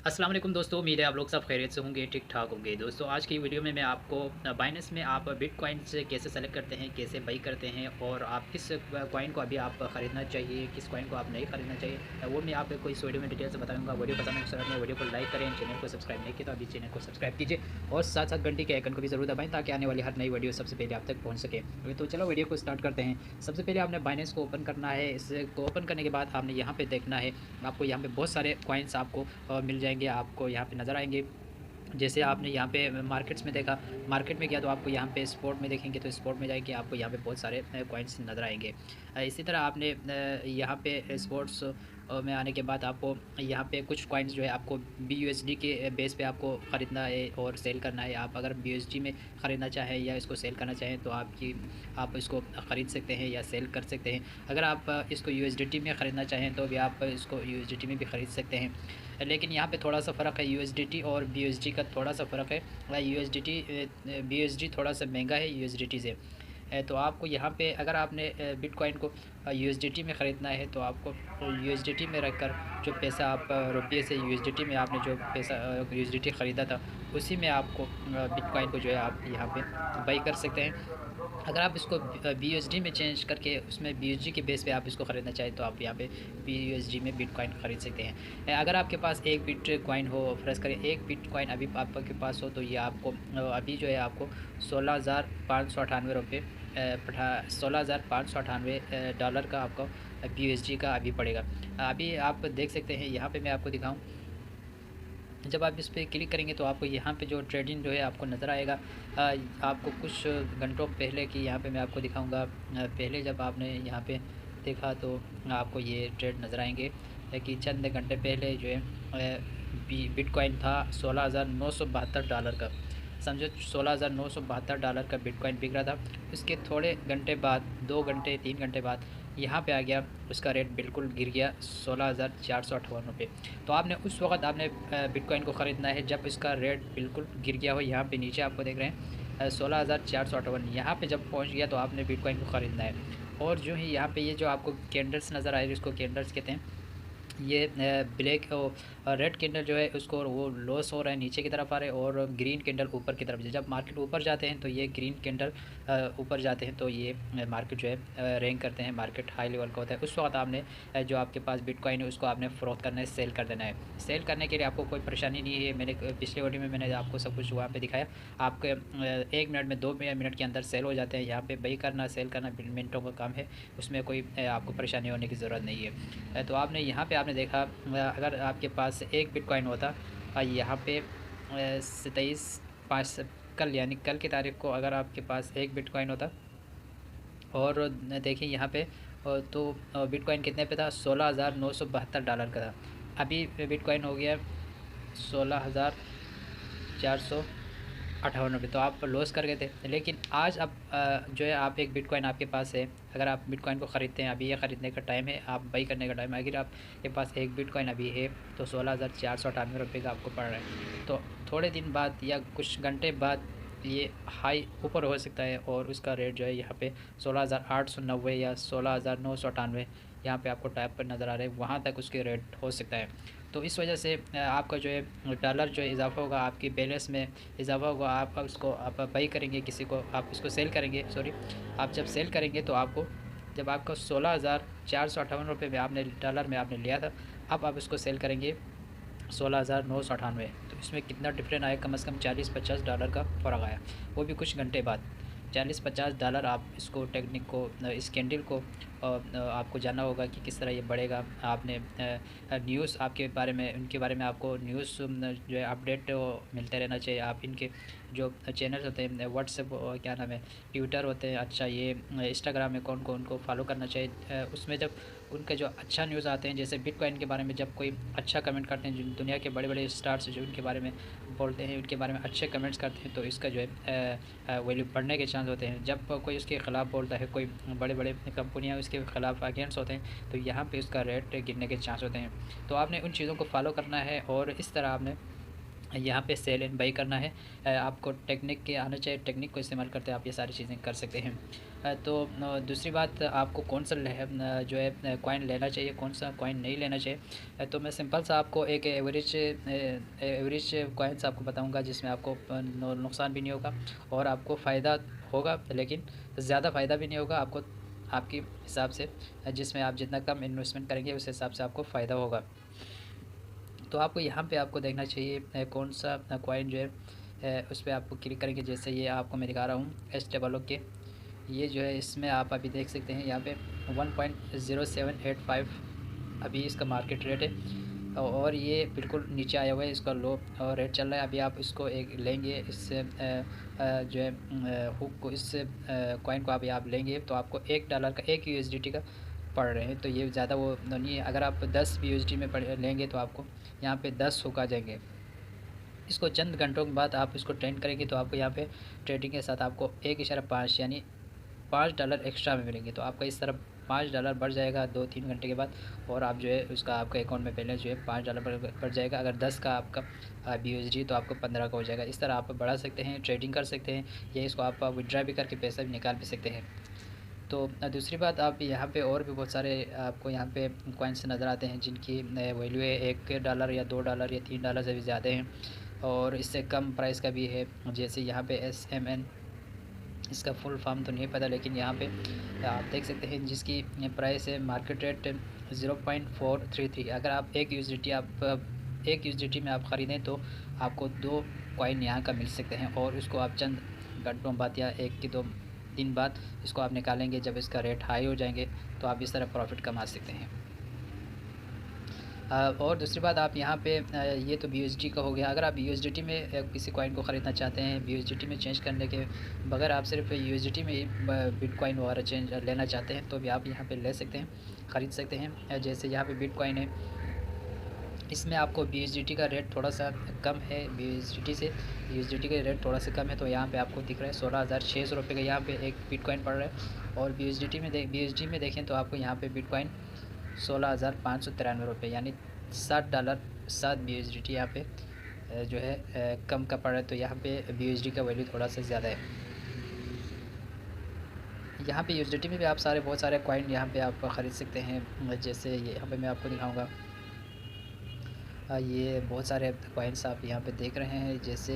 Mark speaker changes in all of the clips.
Speaker 1: अस्सलाम वालेकुम दोस्तों, उम्मीद है आप लोग सब खैरियत से होंगे, ठीक-ठाक होंगे। दोस्तों आज की वीडियो में मैं आपको बाइनेंस में आप बिटकॉइन से कैसे सेलेक्ट करते हैं, कैसे बाई करते हैं और आप किस कॉइन को अभी आप खरीदना चाहिए, किस कॉइन को आप नहीं खरीदना चाहिए, वो मैं आपको इस वीडियो में डिटेल से बताऊँगा। वीडियो पसंद है तो वीडियो को लाइक करें, चैनल को सब्सक्राइब नहीं किया तो अभी चैनल को सब्सक्राइब कीजिए और साथ-साथ घंटी के आइकन को भी ज़रूर दबाएँ ताकि आने वाली हर नई वीडियो सबसे पहले आप तक पहुँच सके। तो चलो वीडियो को स्टार्ट करते हैं। सबसे पहले आपने बाइनेंस को ओपन करना है। इसको ओपन करने के बाद आपने यहाँ पे देखना है, आपको यहाँ पे बहुत सारे कॉइन्स आपको मिल जाएँगे, आपको यहाँ पे नज़र आएँगे। जैसे आपने यहाँ पे मार्केट्स में देखा, मार्केट में गया तो आपको यहाँ पे स्पोर्ट में देखेंगे तो स्पोर्ट में जाएँगे आपको यहाँ पे बहुत सारे कॉइन्स नज़र आएँगे। इसी तरह आपने यहाँ पे स्पोर्ट्स में आने के बाद आपको यहाँ पे कुछ कॉइन्स जो है आपको BUSD के बेस पे आपको ख़रीदना है और सेल करना है। आप अगर BUSD में ख़रीदना चाहें या इसको सेल करना चाहें तो आप इसको ख़रीद सकते हैं या सेल कर सकते हैं। अगर आप इसको USDT में ख़रीदना चाहें तो भी आप इसको USDT में भी ख़रीद सकते हैं। लेकिन यहाँ पे थोड़ा सा फ़र्क है, USDT और BUSD का थोड़ा सा फ़र्क है। BUSD थोड़ा सा महंगा है USDT से। तो आपको यहाँ पे अगर आपने बिटकॉइन को USDT में ख़रीदना है तो आपको USDT में रखकर जो पैसा आप रुपये से USDT में आपने जो पैसा USDT ख़रीदा था उसी में आपको बिटकॉइन को जो है आप यहाँ पे बाई कर सकते हैं। अगर आप इसको BUSD में चेंज करके उसमें BUSD के बेस पे आप इसको ख़रीदना चाहें तो आप यहाँ पे BUSD में बिटकॉइन ख़रीद सकते हैं। अगर आपके पास एक बिटकॉइन हो, फ़र्ज़ करें एक बिटकॉइन अभी आपके पास हो तो ये आपको अभी जो है आपको 16,598 रुपये 16,598 डॉलर का आपको BUSD का अभी पड़ेगा। अभी आप देख सकते हैं, यहाँ पे मैं आपको दिखाऊँ, जब आप इस पे क्लिक करेंगे तो आपको यहाँ पे जो ट्रेडिंग जो है आपको नज़र आएगा। आपको कुछ घंटों पहले की यहाँ पे मैं आपको दिखाऊंगा। पहले जब आपने यहाँ पे देखा तो आपको ये ट्रेड नज़र आएंगे कि चंद घंटे पहले जो है बिटकॉइन था 16,972 डॉलर का। समझो 16,972 डॉलर का बिटकॉइन बिक रहा था। उसके थोड़े घंटे बाद, 2 घंटे 3 घंटे बाद यहाँ पे आ गया, उसका रेट बिल्कुल गिर गया 16,458 रुपये। तो आपने उस वक्त आपने बिटकॉइन को ख़रीदना है जब इसका रेट बिल्कुल गिर गया हो। यहाँ पे नीचे आपको देख रहे हैं 16,458, यहाँ पे जब पहुँच गया तो आपने बिटकॉइन को ख़रीदना है। और जो ही यहाँ पे ये जो आपको कैंडल्स नज़र आए, इसको कैंडल्स कहते हैं। ये ब्लैक और रेड कैंडल जो है उसको वो लॉस हो रहा है, नीचे की तरफ आ रहे हैं, और ग्रीन कैंडल ऊपर की तरफ। जब मार्केट ऊपर जाते हैं तो ये ग्रीन कैंडल ऊपर जाते हैं तो ये मार्केट जो है रैंक करते हैं, मार्केट हाई लेवल का होता है। उस वक्त आपने जो आपके पास बिटकॉइन है उसको आपने फ़रोख्त करना है, सेल कर देना है। सेल करने के लिए आपको कोई परेशानी नहीं है। मैंने पिछले वीडियो में मैंने आपको सब कुछ वहाँ पर दिखाया। आपके 1 मिनट में 2 मिनट के अंदर सेल हो जाते हैं। यहाँ पर बाई करना सेल करना मिनटों का काम है, उसमें कोई आपको परेशानी होने की ज़रूरत नहीं है। तो आपने यहाँ पे आपने देखा, अगर आपके पास एक बिटकॉइन होता यहाँ पे 27/5 कल, यानी कल की तारीख को अगर आपके पास एक बिटकॉइन होता और देखिए यहाँ पे तो बिटकॉइन कितने पे था, 16,972 डॉलर का था। अभी बिटकॉइन हो गया 16,458 रुपये, तो आप लॉस कर गए थे। लेकिन आज अब जो है आप एक बिटकॉइन आपके पास है, अगर आप बिटकॉइन को ख़रीदते हैं, अभी ये ख़रीदने का टाइम है, आप बाई करने का टाइम है। अगर आपके पास एक बिटकॉइन अभी है तो 16,498 रुपये का आपको पड़ रहा है। तो थोड़े दिन बाद या कुछ घंटे बाद ये हाई ऊपर हो सकता है और उसका रेट जो है यहाँ पे 16,890 या 16,998 यहाँ पे आपको टैब पर नज़र आ रहा है, वहाँ तक उसके रेट हो सकता है। तो इस वजह से आपका जो है डॉलर जो है इजाफ़ा होगा, आपकी बैलेंस में इजाफ़ा होगा। आप उसको आप बाई करेंगे, किसी को आप इसको सेल करेंगे, सॉरी, आप जब सेल करेंगे तो आपको जब आपका 16,458 रुपये में आपने डॉलर में आपने लिया था, अब आप इसको सेल करेंगे 16,998, तो इसमें कितना डिफरेंट आया, कम से कम 40-50 डॉलर का फ़र्क आया, वो भी कुछ घंटे बाद। 40-50 डॉलर आप इसको टेक्निक को, इस कैंडल को आपको जानना होगा कि किस तरह ये बढ़ेगा। आपने न्यूज़ आपके बारे में, उनके बारे में आपको न्यूज़ जो है अपडेट मिलते रहना चाहिए। आप इनके जो चैनल्स होते हैं व्हाट्सएप, क्या नाम है, ट्विटर होते हैं, अच्छा ये इंस्टाग्राम में कौन कौन को फॉलो करना चाहिए। उसमें जब उनके जो अच्छा न्यूज़ आते हैं, जैसे बिटकॉइन के बारे में जब कोई अच्छा कमेंट करते हैं, जो दुनिया के बड़े बड़े स्टार्स जो उनके बारे में बोलते हैं, उनके बारे में अच्छे कमेंट्स करते हैं, तो इसका जो है वैल्यू बढ़ने के चांस होते हैं। जब कोई उसके ख़िलाफ़ बोलता है, कोई बड़े बड़े कंपनियाँ उसके ख़िलाफ़ अगेंस्ट होते हैं, तो यहाँ पे उसका रेट गिरने के चांस होते हैं। तो आपने उन चीज़ों को फॉलो करना है और इस तरह आपने यहाँ पे सेल एंड बाई करना है। आपको टेक्निक के आना चाहिए, टेक्निक को इस्तेमाल करते आप ये सारी चीज़ें कर सकते हैं। तो दूसरी बात, आपको कौन सा जो है कॉइन लेना चाहिए, कौन सा कॉइन नहीं लेना चाहिए। तो मैं सिंपल सा आपको एक एवरेज कॉइन्स आपको बताऊंगा जिसमें आपको नुकसान भी नहीं होगा और आपको फ़ायदा होगा, लेकिन ज़्यादा फ़ायदा भी नहीं होगा आपको, आपके हिसाब से, जिसमें आप जितना कम इन्वेस्टमेंट करेंगे उस हिसाब से आपको फ़ायदा होगा। तो आपको यहाँ पे आपको देखना चाहिए कौन सा कॉइन जो है उस पर आपको क्लिक करेंगे। जैसे ये आपको मैं दिखा रहा हूँ SWO के, ये जो है इसमें आप अभी देख सकते हैं यहाँ पे 1.0785 अभी इसका मार्केट रेट है और ये बिल्कुल नीचे आया हुआ है, इसका लो रेट चल रहा है। अभी आप इसको एक लेंगे, इससे जो है हुक को, इस कॉइन को आप लेंगे तो आपको $1 का, $1 का पड़ रहे हैं। तो ये ज़्यादा वो नहीं है। अगर आप 10 USD में लेंगे तो आपको यहाँ पे 10 हुक आ जाएंगे। इसको चंद घंटों के बाद आप इसको ट्रेंड करेंगे तो आपको यहाँ पे ट्रेडिंग के साथ आपको 1.5 यानी $5 एक्स्ट्रा में मिलेंगे। तो आपका इस तरह $5 बढ़ जाएगा 2-3 घंटे के बाद, और आप जो है उसका आपका अकाउंट में बैलेंस जो है $5 बढ़ जाएगा। अगर 10 का आपका BUSD तो आपको 15 का हो जाएगा। इस तरह आप बढ़ा सकते हैं, ट्रेडिंग कर सकते हैं, या इसको आप विड्रा भी करके पैसा भी निकाल भी सकते हैं। तो दूसरी बात, आप यहाँ पे और भी बहुत सारे आपको यहाँ पे कॉइन्स नज़र आते हैं जिनकी वैल्यू है $1 या $2 या $3 से भी ज़्यादा हैं, और इससे कम प्राइस का भी है। जैसे यहाँ पे SMN, इसका फुल फॉर्म तो नहीं पता, लेकिन यहाँ पे आप देख सकते हैं जिसकी प्राइस है मार्केट रेट 0.433। अगर आप एक USDT में आप ख़रीदें तो आपको 2 कॉइन यहाँ का मिल सकते हैं, और उसको आप चंद घंटों बाद या 1-2 दिन बाद इसको आप निकालेंगे। जब इसका रेट हाई हो जाएंगे तो आप इस तरह प्रॉफिट कमा सकते हैं। और दूसरी बात, आप यहाँ पे ये तो BUSD का हो गया। अगर आप USDT में किसी कॉइन को ख़रीदना चाहते हैं, BUSDT में चेंज करने के बगैर आप सिर्फ USDT में ही बिटकॉइन वगैरह चेंज लेना चाहते हैं तो भी आप यहाँ पे ले सकते हैं, ख़रीद सकते हैं। जैसे यहाँ पे बिटकॉइन है, इसमें आपको BUSDT का रेट थोड़ा सा कम है, BUSDT से USDT का रेट थोड़ा सा कम है। तो यहाँ पे आपको दिख रहा है 16,600 रुपये का यहाँ पे एक बिटकॉइन पड़ रहा है, और BUSD में देखें तो आपको यहाँ पे बिटकॉइन 16,593 रुपये यानी $60, 7 BUSD यहाँ पे जो है कम का पड़ रहा है। तो यहाँ पे BUSD का वैल्यू थोड़ा सा ज़्यादा है। यहाँ पे USDT में भी आप बहुत सारे कॉइन यहाँ पे आप ख़रीद सकते हैं। जैसे ये यहाँ पे मैं आपको दिखाऊंगा, ये बहुत सारे कॉइन्स आप यहाँ पे देख रहे हैं। जैसे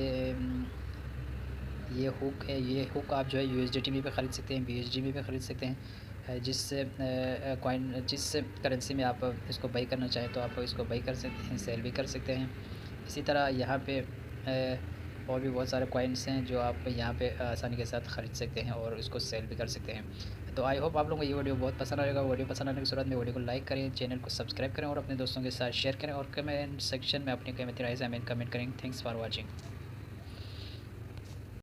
Speaker 1: ये हुक है, ये हुक आप जो है USDT में भी ख़रीद सकते हैं, BUSD में भी ख़रीद सकते हैं। जिस करेंसी में आप इसको बाई करना चाहें तो आप इसको बाई कर सकते हैं, सेल भी कर सकते हैं। इसी तरह यहाँ पे और भी बहुत सारे कॉइन्स हैं जो आप यहाँ पे आसानी के साथ ख़रीद सकते हैं और इसको सेल भी कर सकते हैं। तो आई होप आप लोगों को ये वीडियो बहुत पसंद आएगा। वीडियो पसंद आने की सूरत में वीडियो को लाइक करें, चैनल को सब्सक्राइब करें और अपने दोस्तों के साथ शेयर करें, और कमेंट सेक्शन में अपनी कीमती राय से हमें कमेंट करें। Thanks for watching.